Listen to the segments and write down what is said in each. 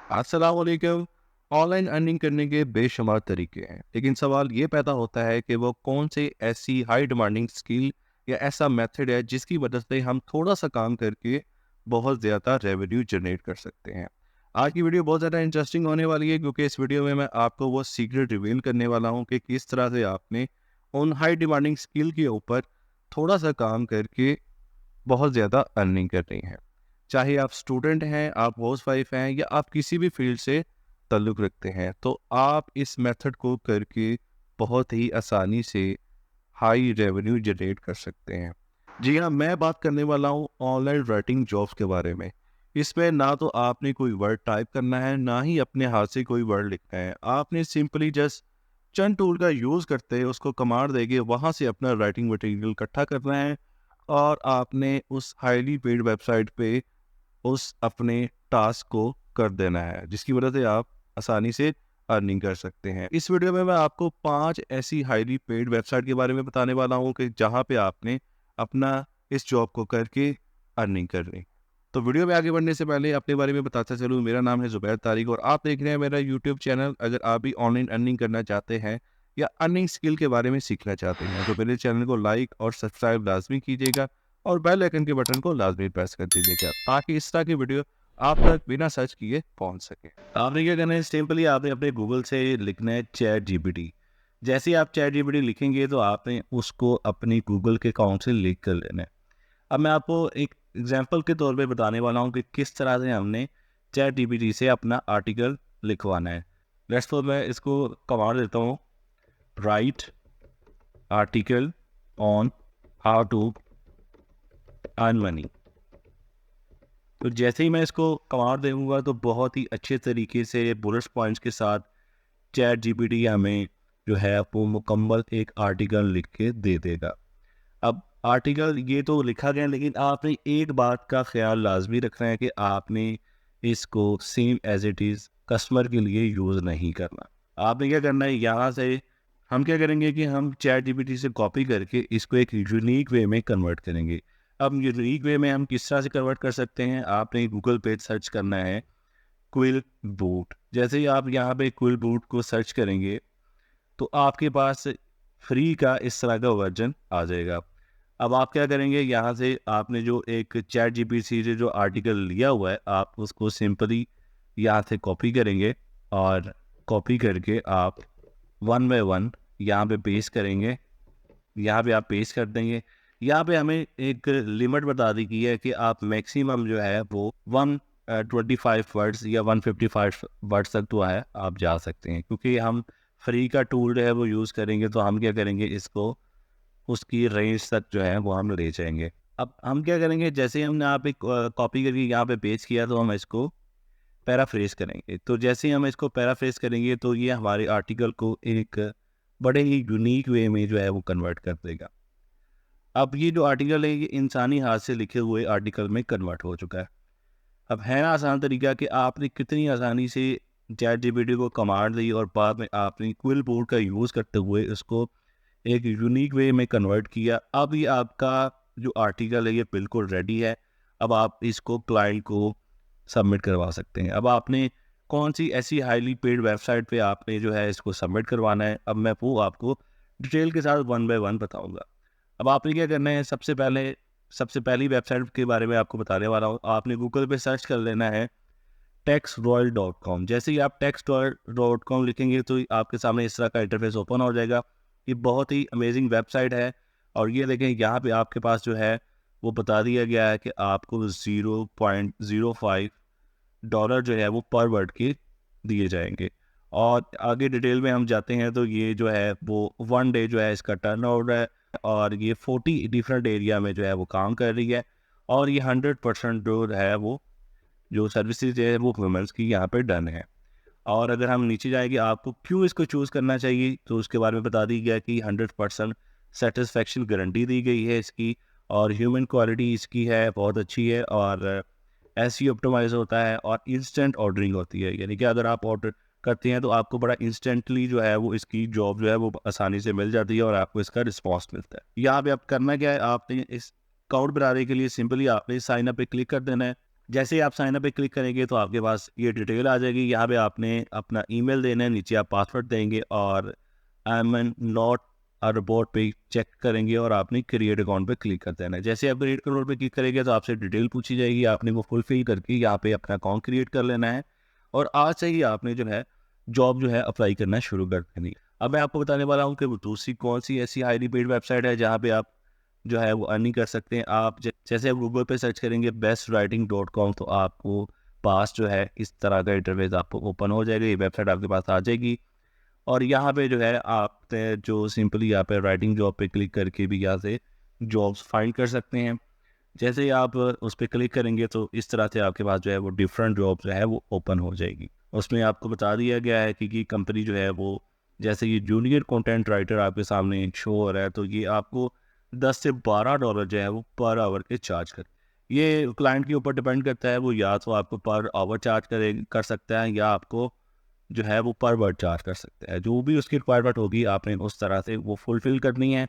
अस्सलाम वालेकुम। Online earning करने के बेशुमार तरीके हैं, लेकिन सवाल ये पैदा होता है कि वो कौन से ऐसी हाई डिमांडिंग स्किल या ऐसा मेथड है जिसकी वजह से हम थोड़ा सा काम करके बहुत ज़्यादा रेवेन्यू जनरेट कर सकते हैं। आज की वीडियो बहुत ज़्यादा इंटरेस्टिंग होने वाली है, क्योंकि इस वीडियो में मैं आपको वो सीक्रेट रिवील करने वाला हूँ कि किस तरह से आपने उन हाई डिमांडिंग स्किल के ऊपर थोड़ा सा काम करके बहुत ज़्यादा अर्निंग कर रही हैं। चाहे आप स्टूडेंट हैं, आप हाउसवाइफ हैं, या आप किसी भी फील्ड से ताल्लुक़ रखते हैं, तो आप इस मेथड को करके बहुत ही आसानी से हाई रेवेन्यू जनरेट कर सकते हैं। जी हाँ, मैं बात करने वाला हूँ ऑनलाइन राइटिंग जॉब्स के बारे में। इसमें ना तो आपने कोई वर्ड टाइप करना है, ना ही अपने हाथ से कोई वर्ड लिखना है। आपने सिंपली जस्ट चंद टूल का यूज़ करते हैं, उसको कमांड देके वहाँ से अपना राइटिंग मटेरियल इकट्ठा करना है, और आपने उस हाईली पेड वेबसाइट पे उस अपने टास्क को कर देना है, जिसकी वजह से आप आसानी से अर्निंग कर सकते हैं। इस वीडियो में मैं आपको 5 ऐसी हाईली पेड वेबसाइट के बारे में बताने वाला हूँ कि जहाँ पे आपने अपना इस जॉब को करके अर्निंग करनी। तो वीडियो में आगे बढ़ने से पहले अपने बारे में बताता चलूँ, मेरा नाम है ज़ुबैर तारिक और आप देख रहे हैं मेरा यूट्यूब चैनल। अगर आप भी ऑनलाइन अर्निंग करना चाहते हैं या अर्निंग स्किल के बारे में सीखना चाहते हैं, तो मेरे चैनल को लाइक और सब्सक्राइब लाज़मी कीजिएगा और बेल आइकन के बटन को लाज़मी प्रेस कर दीजिएगा, ताकि इस तरह की वीडियो आप तक बिना सर्च किए पहुंच सके। आपने क्या करना है, सिंपली आपने अपने गूगल से लिखना है चैट जीपीटी। जैसे ही आप चैट जीपीटी लिखेंगे तो आपने उसको अपनी गूगल के अकाउंट से लिंक कर लेना है। अब मैं आपको एक एग्जांपल के तौर पे बताने वाला हूँ कि किस तरह से हमने चैट जीपीटी से अपना आर्टिकल लिखवाना है। लेट्स सपोज मैं इसको कमांड देता हूँ, write article on how to earn money. तो जैसे ही मैं इसको कमांड दूंगा तो बहुत ही अच्छे तरीके से बुलेट पॉइंट्स के साथ चैट जीपीटी हमें जो है वो मुकम्मल एक आर्टिकल लिख के दे देगा। अब आर्टिकल ये तो लिखा गया, लेकिन आपने एक बात का ख्याल लाजमी रखना है कि आपने इसको same as it is customer के लिए यूज़ नहीं करना। आपने क्या करना है, यहाँ से हम क्या करेंगे कि हम चैट जीपीटी से कॉपी करके इसको एक यूनिक वे में कन्वर्ट करेंगे। अब यूनिक वे में हम किस तरह से कन्वर्ट कर सकते हैं, आपने गूगल पे सर्च करना है क्विल बूट। जैसे ही आप यहाँ पे क्विल बूट को सर्च करेंगे तो आपके पास फ्री का इस तरह का वर्जन आ जाएगा। अब आप क्या करेंगे, यहाँ से आपने जो एक चैट जीपीटी से जो आर्टिकल लिया हुआ है, आप उसको सिंपली यहाँ से कॉपी करेंगे और कॉपी करके आप वन बाय वन यहाँ पे पेस्ट करेंगे। यहाँ पे आप पेस्ट कर देंगे। यहाँ पे हमें एक लिमिट बता दी गई है कि आप मैक्सिमम जो है वो 125 वर्ड्स या 155 वर्ड्स तक तो है आप जा सकते हैं, क्योंकि हम फ्री का टूल जो है वो यूज़ करेंगे तो हम क्या करेंगे, इसको उसकी रेंज तक जो है वो हम ले जाएंगे। अब हम क्या करेंगे, जैसे ही हमने आप एक कॉपी करके यहाँ पे पेस्ट किया तो हम इसको पैराफ्रेज करेंगे। तो जैसे ही हम इसको पैराफ्रेज करेंगे तो ये हमारे आर्टिकल को एक बड़े ही यूनिक वे में जो है वो कन्वर्ट कर देगा। अब ये जो आर्टिकल है ये इंसानी हाथ से लिखे हुए आर्टिकल में कन्वर्ट हो चुका है। अब है ना आसान तरीका कि आपने कितनी आसानी से चैट जीपीटी को कमांड दी और बाद में आपने क्विल बोर्ड का यूज़ करते हुए इसको एक यूनिक वे में कन्वर्ट किया। अब ये आपका जो आर्टिकल है ये बिल्कुल रेडी है। अब आप इसको क्लाइंट को सबमिट करवा सकते हैं। अब आपने कौन सी ऐसी हाईली पेड वेबसाइट पे आपने जो है इसको सबमिट करवाना है, अब मैं वो आपको डिटेल के साथ वन बाय वन बताऊंगा। अब आपने क्या करना है, सबसे पहली वेबसाइट के बारे में आपको बताने वाला हूँ। आपने गूगल पे सर्च कर लेना है taxroyal.com। जैसे ही आप taxroyal.com लिखेंगे तो आपके सामने इस तरह का इंटरफेस ओपन हो जाएगा। ये बहुत ही अमेजिंग वेबसाइट है और ये देखें यहाँ पे आपके पास जो है वो बता दिया गया है कि आपको $0.05 जो है वो पर वर्ड के दिए जाएंगे। और आगे डिटेल में हम जाते हैं तो ये जो है वो 1 डे जो है इसका टर्नओवर है और ये 40 डिफरेंट एरिया में जो है वो काम कर रही है। और ये 100% जो है वो जो सर्विसेज है वो वुमेन्स की यहाँ पे डन है। और अगर हम नीचे जाएंगे आपको क्यों इसको चूज़ करना चाहिए तो उसके बारे में बता दी गया कि 100% सेटिस्फेक्शन गारंटी दी गई है इसकी, और ह्यूमन क्वालिटी इसकी है बहुत अच्छी है, और एसईओ ऑप्टिमाइज होता है और इंस्टेंट ऑर्डरिंग होती है। यानी कि अगर आप ऑर्डर करते हैं तो आपको बड़ा इंस्टेंटली जो है वो इसकी जॉब जो है वो आसानी से मिल जाती है और आपको इसका रिस्पॉन्स मिलता है। यहाँ पे आप करना क्या है, आपने इस अकाउंट बनाने के लिए सिंपली आपने साइन अप पे क्लिक कर देना है। जैसे ही आप साइन अप पे क्लिक करेंगे तो आपके पास ये डिटेल आ जाएगी। यहाँ पे आपने अपना ईमेल देना है, नीचे आप पासवर्ड देंगे और I am an not a robot पे चेक करेंगे और आपने क्रिएट अकाउंट पे क्लिक कर देना है। जैसे आप क्रिएट अकाउंट पे क्लिक करेंगे तो आपसे डिटेल पूछी जाएगी, आपने वो फुलफिल करके यहाँ पे अपना अकाउंट क्रिएट कर लेना है और आज से ही आपने जो है जॉब जो है अप्लाई करना शुरू कर देनी। अब मैं आपको बताने वाला हूँ कि वो दूसरी कौन सी ऐसी हाईली पेड वेबसाइट है जहाँ पे आप जो है वो अर्निंग कर सकते हैं। आप जैसे आप गूगल पे सर्च करेंगे bestwriting.com तो आपको पास जो है इस तरह का इंटरफेस आपको ओपन हो जाएगा, ये वेबसाइट आपके पास आ जाएगी और यहाँ पे जो है आप जो सिंपली यहाँ पे राइटिंग जॉब पे क्लिक करके भी यहाँ से जॉब्स फाइंड कर सकते हैं। जैसे ही आप उस पर क्लिक करेंगे तो इस तरह से आपके पास जो है वो डिफरेंट जॉब जो है वो ओपन हो जाएगी। उसमें आपको बता दिया गया है कि कंपनी जो है वो, जैसे ये जूनियर कंटेंट राइटर आपके सामने शो हो रहा है, तो ये आपको 10 से $12 जो है वो पर आवर के चार्ज कर, ये क्लाइंट के ऊपर डिपेंड करता है, वो या तो आपको पर आवर चार्ज कर सकता है या आपको जो है वो पर वर्ड चार्ज कर सकता है। जो भी उसकी रिक्वायरमेंट होगी आपने उस तरह से वो फुलफिल करनी है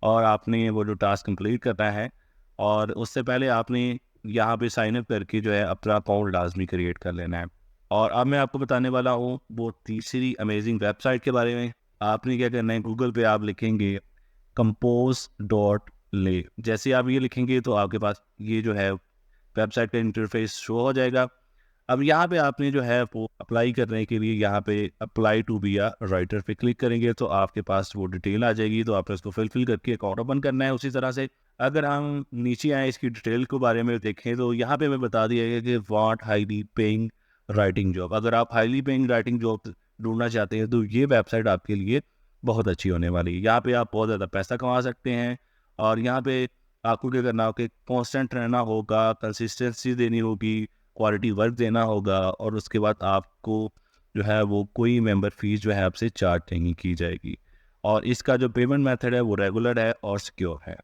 और आपने वो जो टास्क कंप्लीट करना है। और उससे पहले आपने यहाँ पे साइन अप करके जो है अपना अकाउंट लाजमी क्रिएट कर लेना है। और अब मैं आपको बताने वाला हूँ वो तीसरी अमेजिंग वेबसाइट के बारे में। आपने क्या करना है, गूगल पे आप लिखेंगे compose.lay। जैसे आप ये लिखेंगे तो आपके पास ये जो है वेबसाइट का इंटरफेस शो हो जाएगा। अब यहाँ पे आपने जो है वो अप्लाई करने के लिए यहाँ पे apply to be a writer पे क्लिक करेंगे तो आपके पास वो डिटेल आ जाएगी, तो आपने उसको फिल करके अकाउंट ओपन करना है। उसी तरह से अगर हम नीचे आए इसकी डिटेल के बारे में देखें तो यहाँ पे हमें बता दिया गया कि वाट हाईली पेइंग राइटिंग जॉब। अगर आप हाईली पेइंग राइटिंग जॉब ढूंढना चाहते हैं तो ये वेबसाइट आपके लिए बहुत अच्छी होने वाली है। यहाँ पे आप बहुत ज़्यादा पैसा कमा सकते हैं और यहाँ पे आपको क्या करना होगा कि कॉन्स्टेंट रहना होगा, कंसिस्टेंसी देनी होगी, क्वालिटी वर्क देना होगा और उसके बाद आपको जो है वो कोई मेंबर फीस जो है आपसे चार्ज नहीं की जाएगी। और इसका जो पेमेंट मेथड है वो रेगुलर है और सिक्योर है।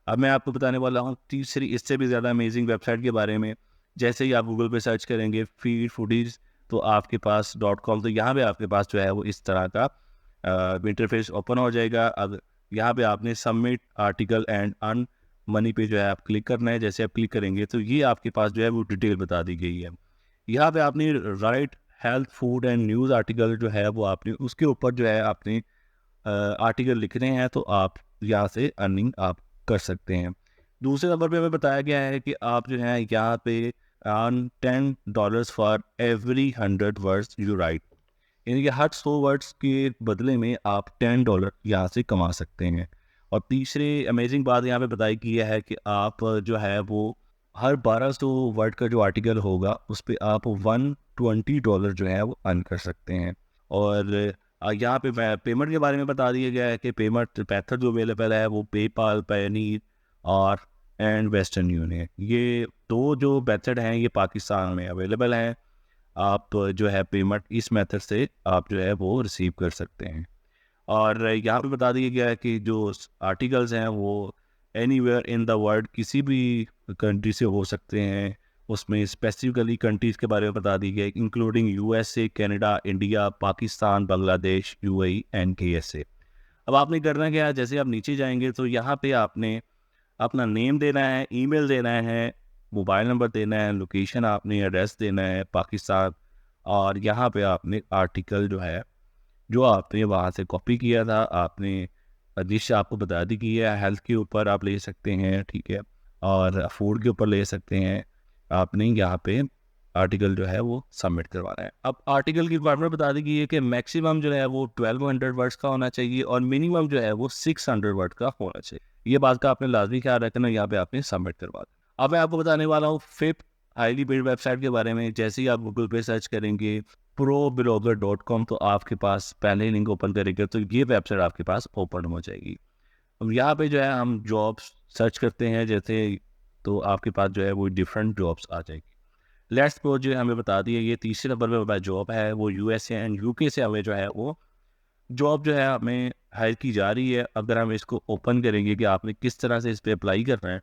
अब मैं आपको बताने वाला हूँ तीसरी इससे भी ज़्यादा अमेजिंग वेबसाइट के बारे में। जैसे ही आप गूगल पे सर्च करेंगे फीड फूडीज तो आपके पास .com, तो यहाँ पे आपके पास जो है वो इस तरह का इंटरफेस ओपन हो जाएगा। अब यहाँ पे आपने submit article and earn money पे जो है आप क्लिक करना है। जैसे आप क्लिक करेंगे तो ये आपके पास जो है वो डिटेल बता दी गई है। यहाँ पे आपने right health food and news article जो है वो आपने उसके ऊपर जो है आपने आर्टिकल लिखने हैं तो आप यहाँ से अर्निंग आप कर सकते हैं। दूसरे नंबर पे हमें बताया गया है कि आप जो है यहाँ पे earn $10 for every 100 words you right, यानी कि हर 100 वर्ड्स के बदले में आप $10 यहाँ से कमा सकते हैं। और तीसरी अमेजिंग बात यहाँ पे बताई गई है कि आप जो है वो हर 1200 वर्ड का जो आर्टिकल होगा उस पर आप $120 जो है वो अर्न कर सकते हैं। और यहाँ पे पेमेंट के बारे में बता दिया गया है कि पेमेंट मेथड जो अवेलेबल है वो पेपाल, पेनीर और एंड वेस्टर्न यूनियन, ये दो जो मेथड हैं ये पाकिस्तान में अवेलेबल हैं। आप जो है पेमेंट इस मेथड से आप जो है वो रिसीव कर सकते हैं। और यहाँ पे बता दिया गया है कि जो आर्टिकल्स हैं वो एनीवेयर इन द वर्ल्ड किसी भी कंट्री से हो सकते हैं। उसमें स्पेसिफिकली कंट्रीज़ के बारे में बता दी गई including USA, Canada, India, Pakistan, Bangladesh, UAE and KSA। अब आपने करना क्या है, जैसे आप नीचे जाएंगे तो यहाँ पे आपने अपना नेम देना है, ईमेल देना है, मोबाइल नंबर देना है, लोकेशन आपने एड्रेस देना है पाकिस्तान, और यहाँ पे आपने आर्टिकल जो है जो आपने वहाँ से कॉपी किया था आपने डिश आपको बता दी गई है। हेल्थ के ऊपर आप ले सकते हैं, ठीक है, और फूड के ऊपर ले सकते हैं। आपने यहाँ पे आर्टिकल जो है वो सबमिट करवाना है। अब आर्टिकल की रिक्वायरमेंट बता दी गई है कि मैक्सिमम जो है वो 1200 वर्ड्स का होना चाहिए और मिनिमम जो है वो 600 वर्ड का होना चाहिए। ये बात का आपने लाजमी ख्याल रखना, यहाँ पे आपने सबमिट करवा देना। अब मैं आपको बताने वाला हूँ फिफ्थ हाईली पेड वेबसाइट के बारे में। जैसे ही आप गूगल पे सर्च करेंगे problogger.com तो आपके पास पहले लिंक ओपन करेंगे तो ये वेबसाइट आपके पास ओपन हो जाएगी। अब यहाँ पे जो है हम जॉब्स सर्च करते हैं जैसे, तो आपके पास जो है वो डिफरेंट जॉब्स आ जाएगी। लेट्स सपोज जो है हमें बता दिए ये तीसरे नंबर पे हमारा जॉब है वो USA एंड UK से हमें जो है वो जॉब जो है हमें हायर की जा रही है। अगर हम इसको ओपन करेंगे कि आपने किस तरह से इस पर अप्लाई करना है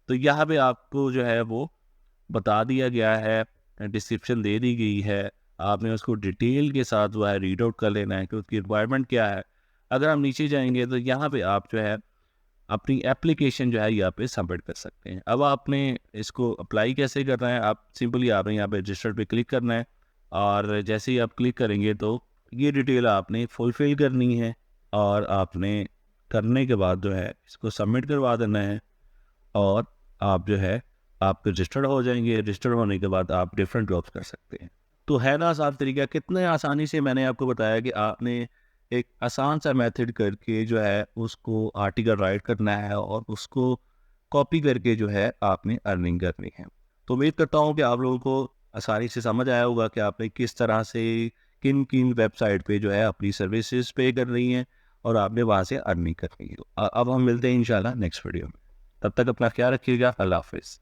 तो यहाँ पे आपको जो है वो बता दिया गया है, डिस्क्रिप्शन दे दी गई है। आपने उसको डिटेल के साथ जो है रीड आउट कर लेना है कि उसकी रिक्वायरमेंट क्या है। अगर हम नीचे जाएंगे तो यहाँ पे आप जो है अपनी एप्लीकेशन जो है यहाँ पे सबमिट कर सकते हैं। अब आपने इसको अप्लाई कैसे करना है, आप सिंपली आपने यहाँ पे रजिस्टर पे क्लिक करना है, और जैसे ही आप क्लिक करेंगे तो ये डिटेल आपने फुलफ़िल करनी है, और आपने करने के बाद जो है इसको सबमिट करवा देना है, और आप जो है आप रजिस्टर्ड हो जाएंगे। रजिस्टर्ड होने के बाद आप डिफरेंट जॉब्स कर सकते हैं। तो है ना आसान तरीका, कितने आसानी से मैंने आपको बताया कि आपने एक आसान सा मेथड करके जो है उसको आर्टिकल राइट करना है, और उसको कॉपी करके जो है आपने अर्निंग करनी है। तो उम्मीद करता हूँ कि आप लोगों को आसानी से समझ आया होगा कि आपने किस तरह से किन किन वेबसाइट पे जो है अपनी सर्विसेज पे करनी है, और आपने वहाँ से अर्निंग करनी है। अब हम मिलते हैं इंशाल्लाह नेक्स्ट वीडियो में। तब तक अपना ख्याल रखिएगा। अल्लाह हाफिज़।